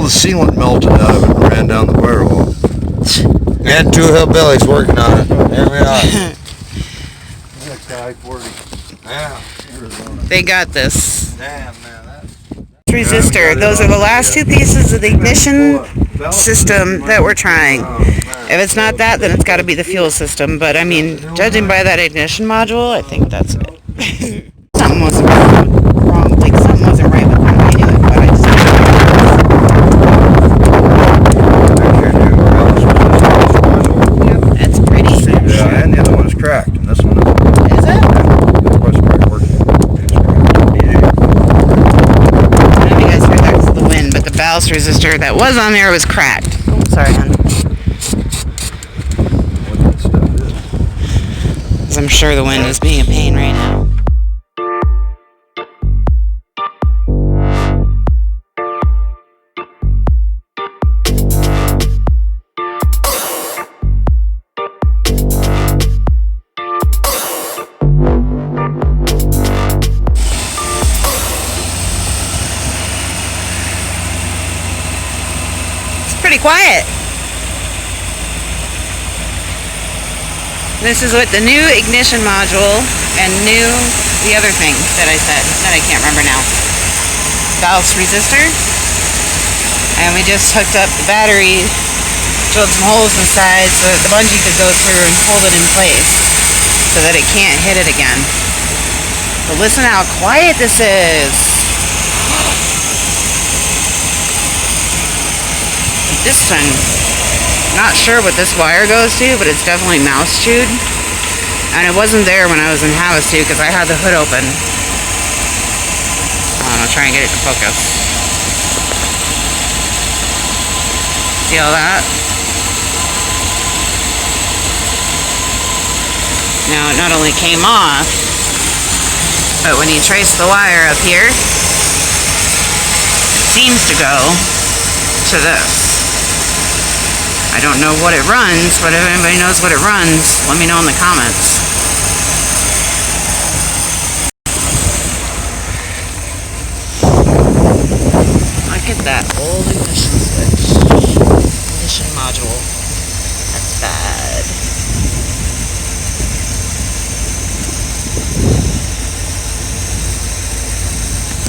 the sealant melted out of it and ran down the firewall. And 2 hillbillies working on it. Here we are. That guy 40. Yeah. They got this. Damn, man. Resistor. Those are the last 2 pieces of the ignition system that we're trying. If it's not that, then it's got to be the fuel system. But I mean, judging by that ignition module, I think that's it. Something wasn't wrong. Like something wasn't right with how I knew it, but I just. Yep, that's pretty. Yeah, and the other one is cracked, and this one is. Is it? Ballast resistor that was on there was cracked. Oh, sorry, hon. Because I'm sure the wind is being a pain right now. Pretty quiet. This is what the new ignition module and the other thing that I said that I can't remember now. Ballast resistor. And we just hooked up the battery, drilled some holes inside so that the bungee could go through and hold it in place so that it can't hit it again. But listen how quiet this is. This thing, not sure what this wire goes to, but it's definitely mouse chewed. And it wasn't there when I was in Havasu because I had the hood open. I'll try and get it to focus. See all that? Now it not only came off, but when you trace the wire up here, it seems to go to this. I don't know what it runs, but if anybody knows what it runs, let me know in the comments. Look at that old ignition switch. Ignition module. That's bad.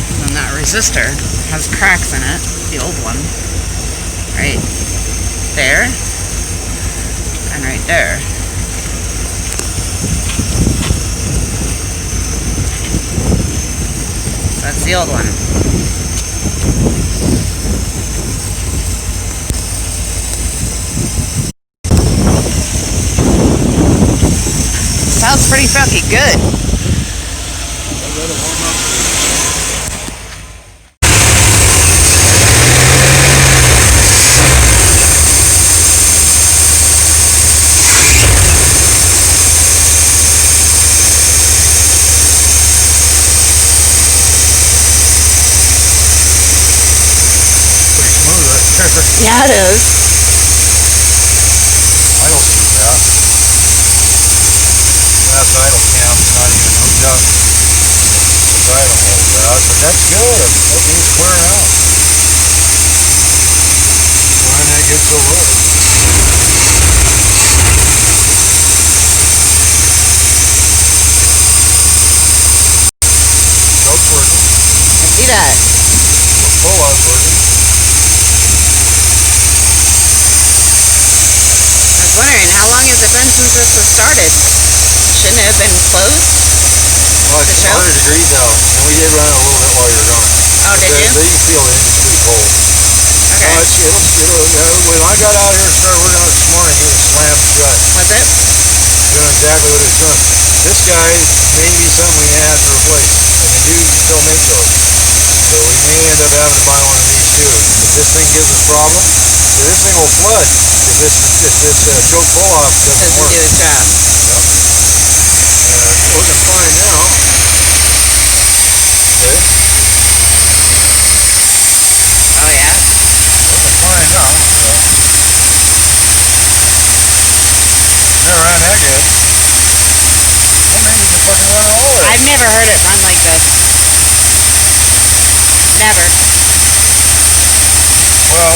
And then that resistor has cracks in it, the old one. Right there and right there. So that's the old one. Sounds pretty fucking good. Yeah, it is. I don't do that. Last idle camp's not even hooked up. This idle holds out, but that's good. That needs clearing out. When that gets so low. Nope's working. I see that. The pull-out's working. Wondering, how long has it been since this was started? Shouldn't it have been closed? Well, it's 100 degrees out, and we did run it a little bit while you were gone. Oh, did you? So you can feel the engine's pretty cold. Okay. When I got out here and started working on it this morning, it was slammed shut. Was it? Doing exactly what it's doing. This guy may be something we have to replace, and they do still make those. So we may end up having to buy one of these too. If this thing gives us a problem, this thing will flood if this choke pull-off doesn't work. Do its job. Working fine now. See? Oh yeah? Working fine now. Never ran that good. That thing can fucking run all of it. I've never heard it run like this. Never. Well,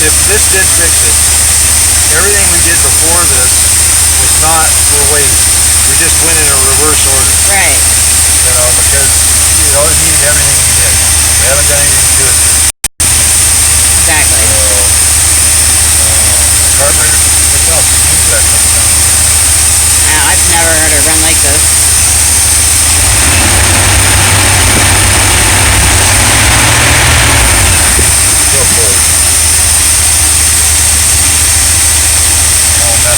if this did fix it, everything we did before this was not for weight. We just went in a reverse order. Right. You know, because it needed everything we did. We haven't done anything to it since. Exactly. Carburetor, look how smooth that comes down. Now, I've never heard it run like this.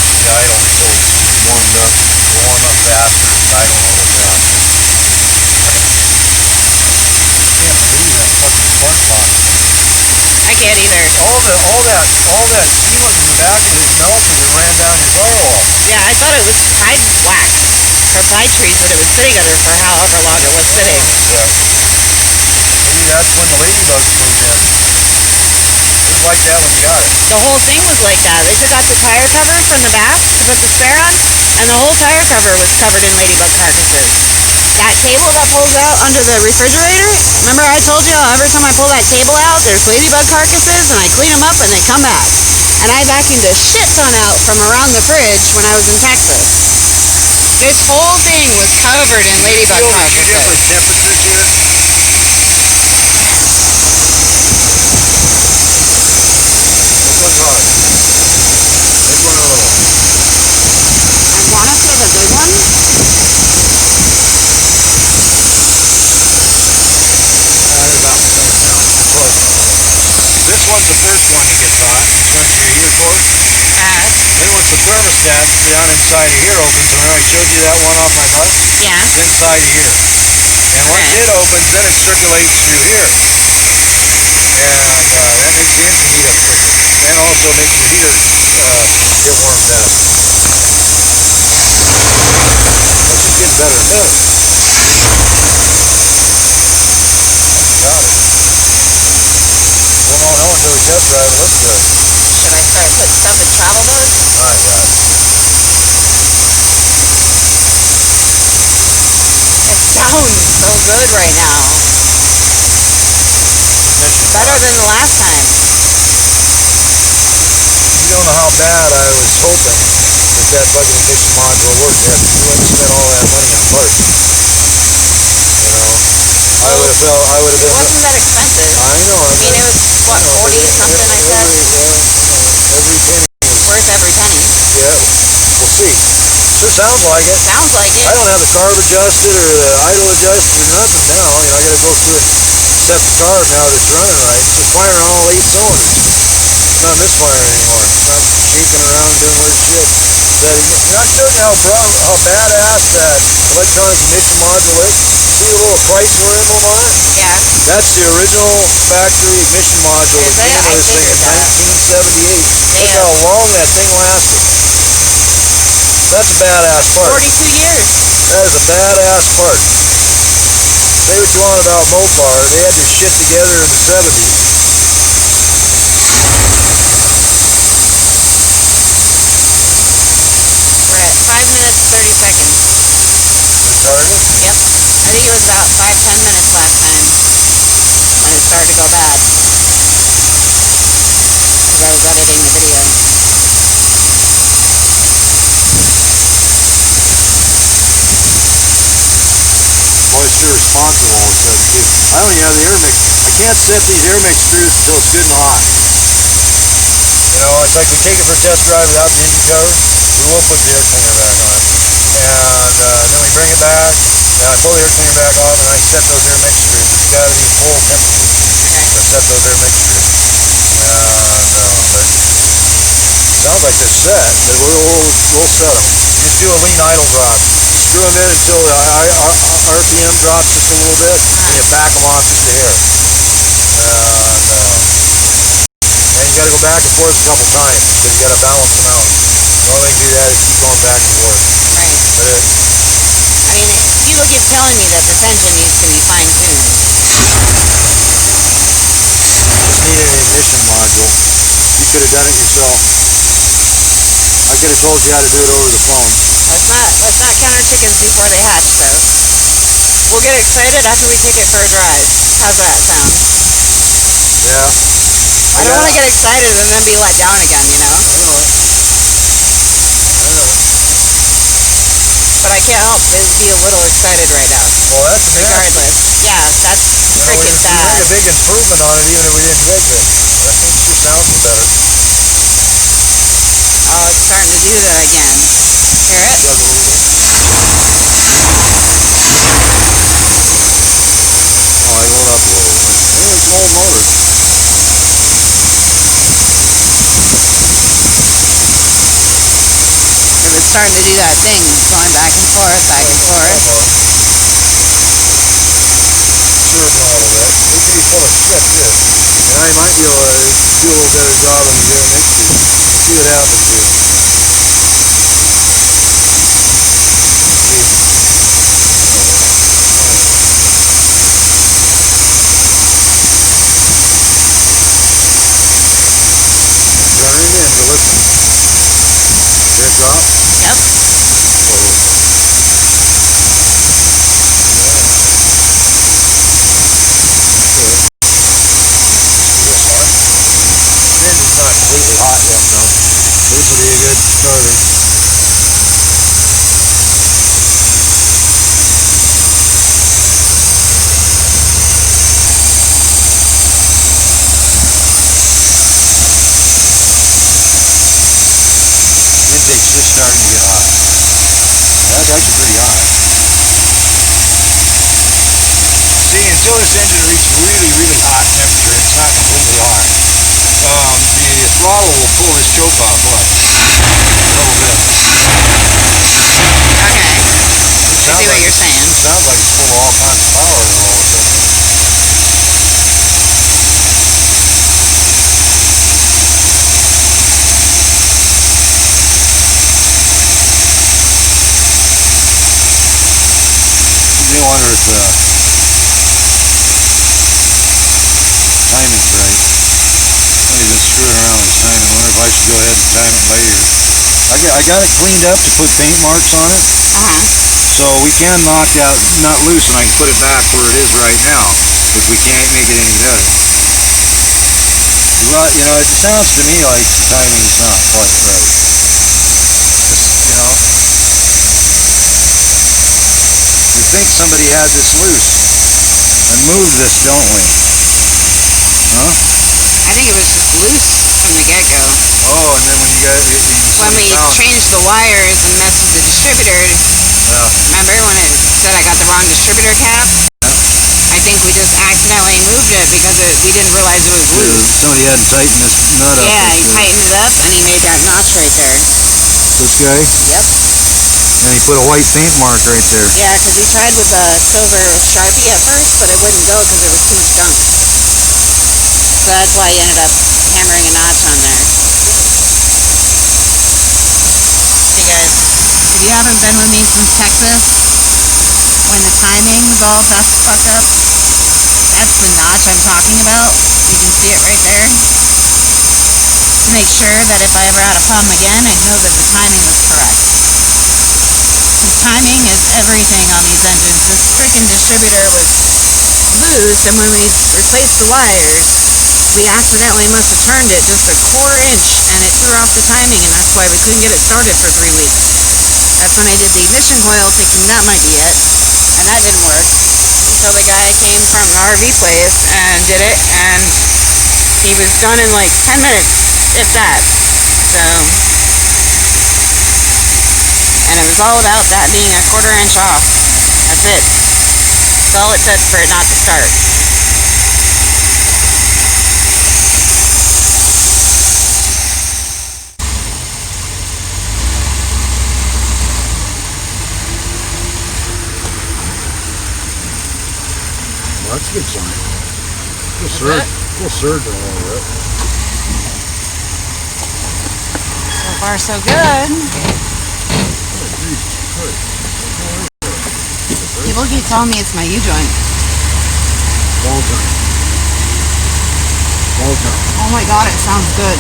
The idle until it's warmed up. It'll warm up faster. The idle will go down. I can't believe that fucking spark box. I can't either. All that sealant in the back of it melted and ran down your firewall. Yeah, I thought it was Tide wax or Tide trees that it was sitting under for however long it was sitting. Yeah. Maybe that's when the ladybugs flew in. It was like that when you got it. The whole thing was like that. They took out the tire cover from the back to put the spare on, and the whole tire cover was covered in ladybug carcasses. That cable that pulls out under the refrigerator, remember I told you every time I pull that cable out, there's ladybug carcasses, and I clean them up and they come back. And I vacuumed a shit ton out from around the fridge when I was in Texas. This whole thing was covered in ladybug Two different carcasses. temperatures here. Which one's hot? Big one or little? I want to say the big one. They're about the same now. Close. This one's the first one that gets hot. Turns your heater cord. Then once the thermostat down inside of here opens, remember I showed you that one off my bus? Yeah. It's inside of here. And once it opens, then it circulates through here. And that makes the engine heat up quicker. And also makes your heater get warm faster. It's just getting better and better. Got it. We'll not know until we test drive it. Looks good. Should I start putting stuff in travel mode? Alright, got it. It sounds so good right now. Better than the last time. You don't know how bad I was hoping that fucking ignition module worked after you went and spent all that money on parts. You know? I would have been... It wasn't that expensive. I know. I mean, it was, what, 40 something I said? Every penny is... Worth every penny. Yeah, we'll see. Sure sounds like it. Sounds like it. I don't have the carb adjusted or the idle adjusted or nothing now. You know, I gotta go through and set the carb now that it's running right. It's just firing all 8 cylinders. It's not misfiring anymore. It's not shaking around and doing weird shit. I showed you how badass that electronic ignition module is. See the little Chrysler emblem on it? Yeah. That's the original factory ignition module that came with this thing in 1978. Look how long that thing lasted. That's a badass part. 42 years. That is a badass part. Say what you want about Mopar, they had their shit together in the 70s. We're at 5 minutes, 30 seconds. Retarded? Yep. I think it was about 5-10 minutes last time when it started to go bad. Because I was editing the video. Boy, it's irresponsible all of a sudden too. I don't even have the air mix. I can't set these air mix screws until it's good and hot. You know, it's like we take it for a test drive without the engine cover. We won't put the air cleaner back on it. And then we bring it back. And I pull the air cleaner back off and I set those air mix screws. It's got to be full temperature to set those air mix screws. But sounds like they're set, but we'll set them. You just do a lean idle drop. Screw them in until the RPM drops just a little bit, and you back them off just a hair. And you got to go back and forth a couple times because you got to balance them out. The only way you do that is keep going back and forth. Right. But I mean, people keep telling me that this engine needs to be fine-tuned. just needed an ignition module. You could have done it yourself. I could have told you how to do it over the phone. Let's not count our chickens before they hatch, though. We'll get excited after we take it for a drive. How's that sound? Yeah. I don't want to get excited and then be let down again, you know? I know it. I know it. But I can't help but be a little excited right now. Well, that's nasty. Regardless. Yeah, that's freaking We bad. made a big improvement on it even if we didn't fix it. That means she sounds better. Oh, it's starting to do that again. Hear it? Does a little bit. Oh, I went up a little bit. Yeah, it's an old motor. If it's starting to do that thing, going back and forth, back and forth. Sure, a little bit. It can be full of shit too. And I might be able to do a little better job than we do next week. See what happens here. Running it in, you're listening. Did it drop? Yep. Engine's not completely hot yet, though. This will be a good starter. Intake's just starting to get hot. That's actually pretty hot. See, until this engine reaches really, really hot temperature, it's not completely hot. The throttle will pull this choke off, look. A little bit. Okay. I see what you're saying. It sounds like it's full of all kinds of power and all of a sudden. You wonder if the timing's right. I've been screwing around with timing. I wonder if I should go ahead and time it later. I got it cleaned up to put paint marks on it. So we can knock out, not loose, and I can put it back where it is right now, if we can't make it any better. But, you know, it sounds to me like the timing's not quite right. You know, you think somebody had this loose and moved this, don't we? Huh? I think it was just loose from the get-go. Oh, and then when you got When we changed the wires and messed with the distributor, remember when it said I got the wrong distributor cap? I think we just accidentally moved it because we didn't realize it was loose. Somebody hadn't tightened this nut up. Yeah, he tightened it up and he made that notch right there. This guy? Yep. And he put a white paint mark right there. Yeah, because he tried with the silver Sharpie at first, but it wouldn't go because there was too much gunk. So that's why he ended up hammering a notch on there. Hey guys, if you haven't been with me since Texas, when the timing was all fucked up, that's the notch I'm talking about. You can see it right there. To make sure that if I ever had a problem again, I'd know that the timing was correct. Because timing is everything on these engines. This freaking distributor was loose, and when we replaced the wires, we accidentally must have turned it just a quarter inch, and it threw off the timing, and that's why we couldn't get it started for 3 weeks. That's when I did the ignition coil, thinking that might be it, and that didn't work. Until the guy came from the RV place and did it, and he was done in like 10 minutes, if that. So, and it was all about that being a quarter inch off. That's it. That's all it took for it not to start. Well, that's a good sign. We'll surge a little bit. So far, so good. Oh, Jesus Christ. People keep telling me it's my U-joint. Ball joint. Ball joint. Oh my god, it sounds good.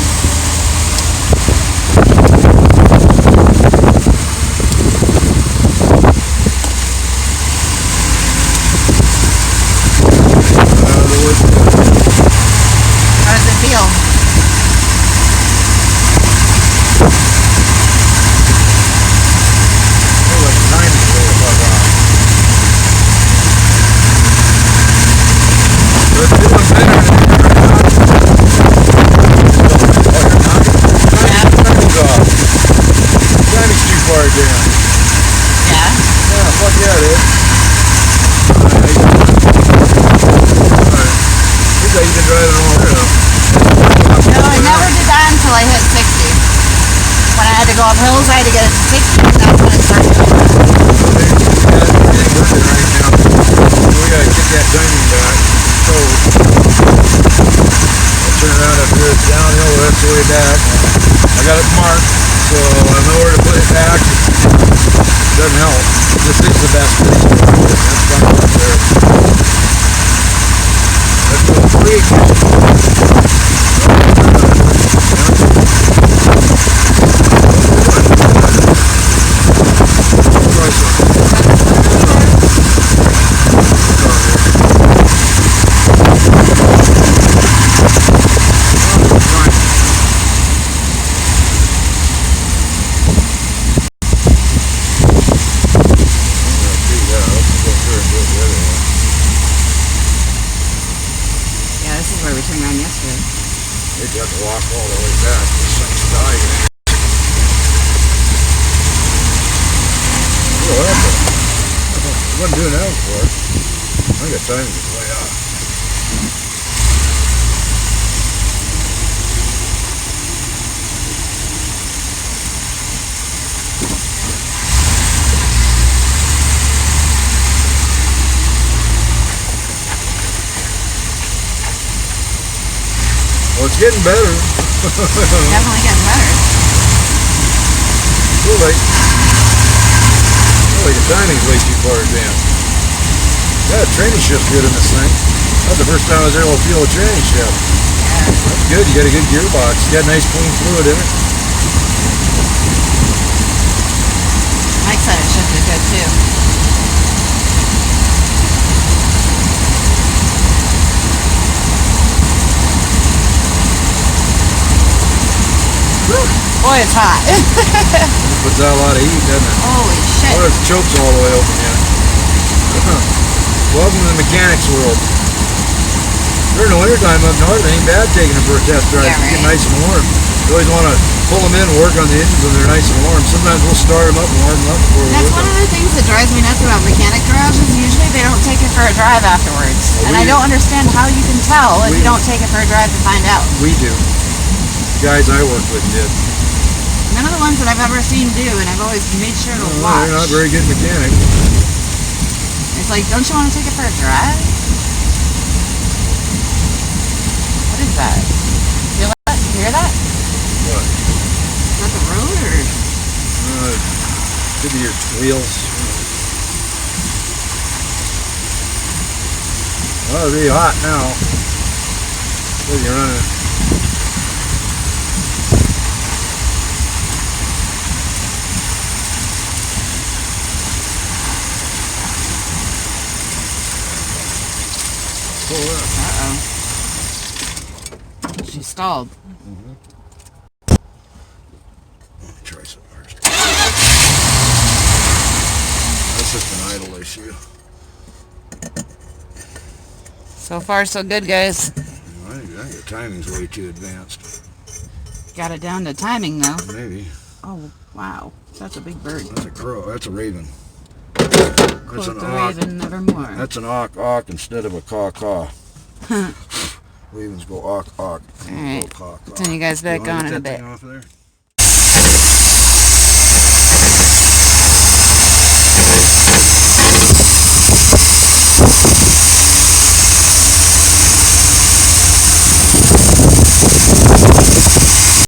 far down. Yeah? Yeah, fuck yeah, it is. Alright. Looks like you've been driving all over now. No, I never did that until I hit 60. When I had to go up hills, I had to get it to 60, and that's when I started doing it. It's working right now. We gotta get that timing back. So, I'll turn around up here, it's downhill, that's the way back. I got it marked, so I know where to put it back. It doesn't help. This is the best place to do it. That's fine up there. Let's go free. You have to walk all the way back. This thing's dying. Oh, that's it. I wasn't doing that before. I got time to play out. Well, it's getting better. Definitely getting better. Feel like the timing's way too far down. Yeah, the training shift's good in this thing. That's the first time I was able to feel a training shift. Yeah. That's good. You got a good gearbox. You got nice clean fluid in it. Mike said it shifted good too. Boy, it's hot. It puts out a lot of heat, doesn't it? Holy shit. What if the choke's all the way open yet? Welcome to the mechanics world. During the wintertime up north, it ain't bad taking them for a test drive. Yeah, right. Get nice and warm. You always want to pull them in and work on the engines when they're nice and warm. Sometimes we'll start them up and warm them up before we That's work one them. of the things that drives me nuts about mechanic garages. Usually they don't take it for a drive afterwards. Well, and I don't understand how you can tell if you don't take it for a drive to find out. We do. The guys I work with did. None of the ones that I've ever seen do, and I've always made sure to watch. They're not very good mechanics. It's like, don't you want to take it for a drive? What is that? Feel that? You hear that? What? Is that the road or? Could be your wheels. Well, it's really hot now. So you're running. Uh-oh. She stalled. Let me try some first. That's just an idle issue. So far, so good, guys. I think the timing's way too advanced. Got it down to timing, though. Maybe. Oh, wow. That's a big bird. That's a crow. That's a raven. Quote That's an the auk. raven nevermore. That's an auk instead of a caw. Ravens go auk. Alright. Go caw. Turn you guys back You wanna on get in a that bit. thing off of there?